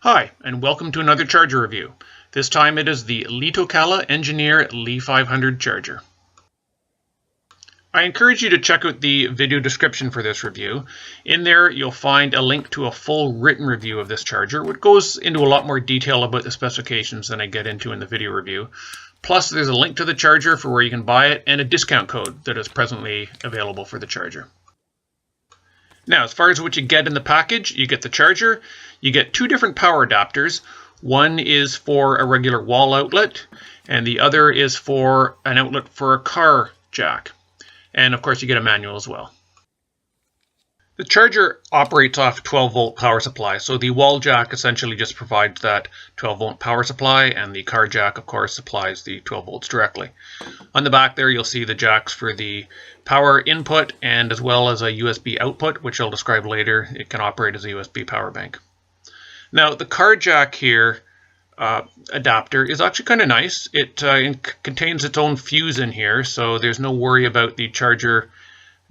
Hi, and welcome to another charger review. This time it is the LiitoKala Engineer Li-500 charger. I encourage you to check out the video description for this review. In there you'll find a link to a full written review of this charger, which goes into a lot more detail about the specifications than I get into in the video review. Plus there's a link to the charger for where you can buy it and a discount code that is presently available for the charger. Now, as far as what you get in the package, you get the charger, you get two different power adapters. One is for a regular wall outlet, and the other is for an outlet for a car jack. And of course, you get a manual as well. The charger operates off 12-volt power supply, so the wall jack essentially just provides that 12-volt power supply, and the car jack, of course, supplies the 12 volts directly. On the back there, you'll see the jacks for the power input and as well as a USB output, which I'll describe later. It can operate as a USB power bank. Now, the car jack here adapter is actually kind of nice. It contains its own fuse in here, so there's no worry about the charger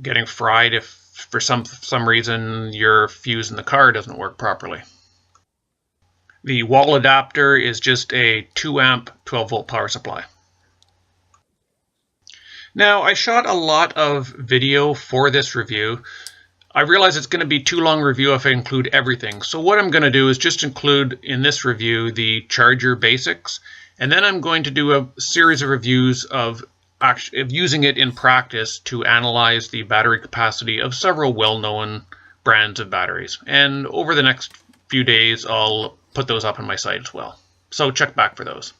getting fried if for some reason your fuse in the car doesn't work properly. The wall adapter is just a 2 amp 12 volt power supply. Now, I shot a lot of video for this review. I realize it's going to be too long a review if I include everything. So what I'm going to do is just include in this review the charger basics, and then I'm going to do a series of reviews of using it in practice to analyze the battery capacity of several well-known brands of batteries. And over the next few days, I'll put those up on my site as well. So check back for those.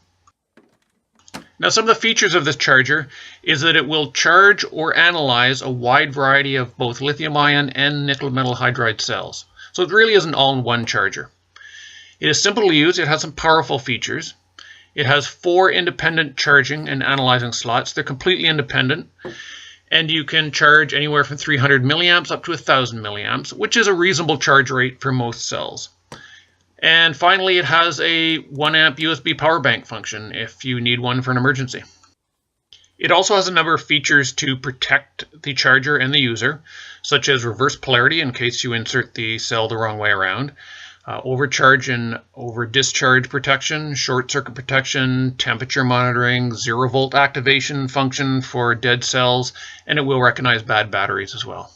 Now, some of the features of this charger is that it will charge or analyze a wide variety of both lithium-ion and nickel metal hydride cells. So it really is an all-in-one charger. It is simple to use. It has some powerful features. It has 4 independent charging and analyzing slots. They're completely independent, and you can charge anywhere from 300 milliamps up to 1,000 milliamps, which is a reasonable charge rate for most cells. And finally, it has a 1 amp USB power bank function if you need one for an emergency. It also has a number of features to protect the charger and the user, such as reverse polarity in case you insert the cell the wrong way around, overcharge and over-discharge protection, short circuit protection, temperature monitoring, 0-volt activation function for dead cells, and it will recognize bad batteries as well.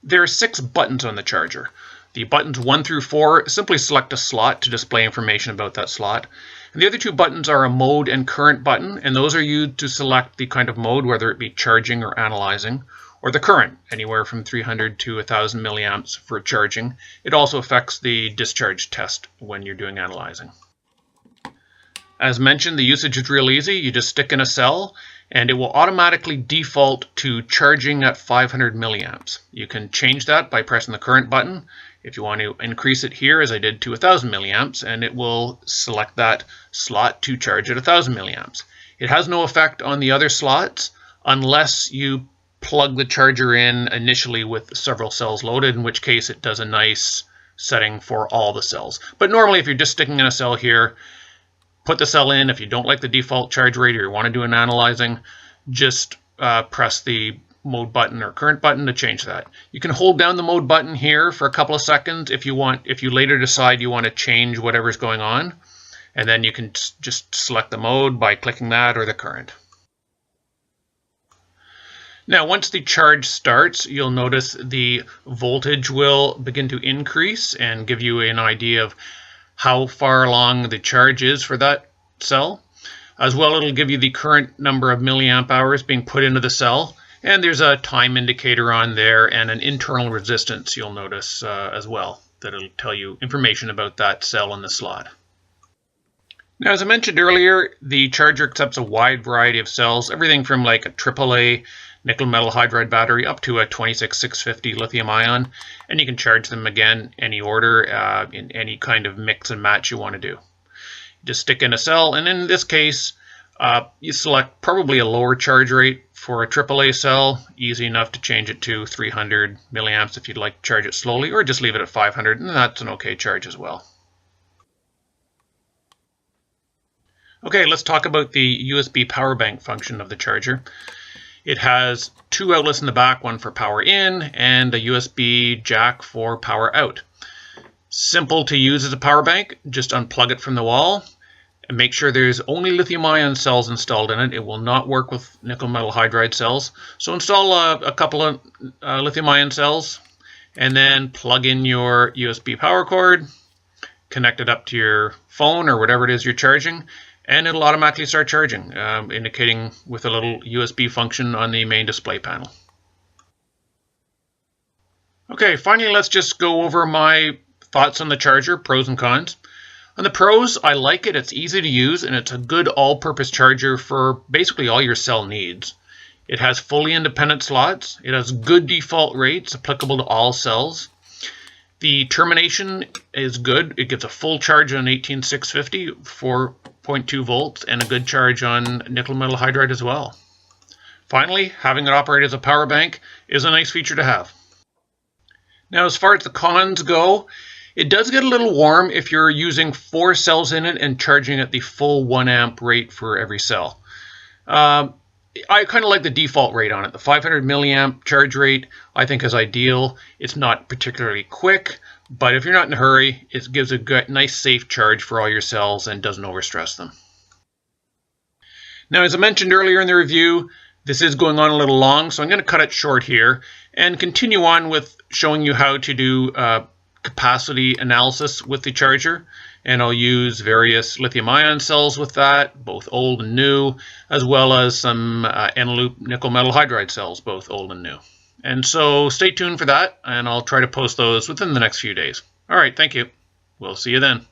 There are 6 buttons on the charger. The buttons 1 through 4 simply select a slot to display information about that slot. And the other 2 buttons are a mode and current button, and those are used to select the kind of mode, whether it be charging or analyzing, or the current, anywhere from 300 to 1,000 milliamps for charging. It also affects the discharge test when you're doing analyzing. As mentioned, the usage is real easy. You just stick in a cell, and it will automatically default to charging at 500 milliamps. You can change that by pressing the current button. If you want to increase it here, as I did, to 1,000 milliamps, and it will select that slot to charge at 1,000 milliamps. It has no effect on the other slots unless you plug the charger in initially with several cells loaded, in which case it does a nice setting for all the cells. But normally, if you're just sticking in a cell here, put the cell in. If you don't like the default charge rate or you want to do an analyzing, just press the mode button or current button to change that. You can hold down the mode button here for a couple of seconds if you later decide you want to change whatever's going on, and then you can just select the mode by clicking that or the current. Now, once the charge starts, you'll notice the voltage will begin to increase and give you an idea of how far along the charge is for that cell. As well, it'll give you the current number of milliamp hours being put into the cell. And there's a time indicator on there and an internal resistance you'll notice as well. That'll tell you information about that cell in the slot. Now, as I mentioned earlier, the charger accepts a wide variety of cells, everything from like a AAA nickel metal hydride battery up to a 26650 lithium ion, and you can charge them again any order in any kind of mix and match you want to do. Just stick in a cell, and in this case, you select probably a lower charge rate for a AAA cell, easy enough to change it to 300 milliamps if you'd like to charge it slowly, or just leave it at 500, and that's an okay charge as well. Okay, let's talk about the USB power bank function of the charger. It has 2 outlets in the back, one for power in and a USB jack for power out. Simple to use as a power bank. Just unplug it from the wall and make sure there's only lithium-ion cells installed in it. It will not work with nickel metal hydride cells. So install a couple of lithium-ion cells and then plug in your USB power cord, connect it up to your phone or whatever it is you're charging, and it'll automatically start charging, indicating with a little USB function on the main display panel. Okay, finally let's just go over my thoughts on the charger, pros and cons. On the pros, I like it. It's easy to use and it's a good all-purpose charger for basically all your cell needs. It has fully independent slots. It has good default rates applicable to all cells. The termination is good. It gets a full charge on 18650, 4.2 volts, and a good charge on nickel metal hydride as well. Finally, having it operate as a power bank is a nice feature to have. Now, as far as the cons go, it does get a little warm if you're using 4 cells in it and charging at the full 1 amp rate for every cell. I kind of like the default rate on it. The 500 milliamp charge rate I think is ideal. It's not particularly quick, but if you're not in a hurry, it gives a good, nice safe charge for all your cells and doesn't overstress them. Now, as I mentioned earlier in the review, this is going on a little long, so I'm going to cut it short here and continue on with showing you how to do capacity analysis with the charger. And I'll use various lithium-ion cells with that, both old and new, as well as some N-loop nickel metal hydride cells, both old and new. And so stay tuned for that, and I'll try to post those within the next few days. All right, thank you. We'll see you then.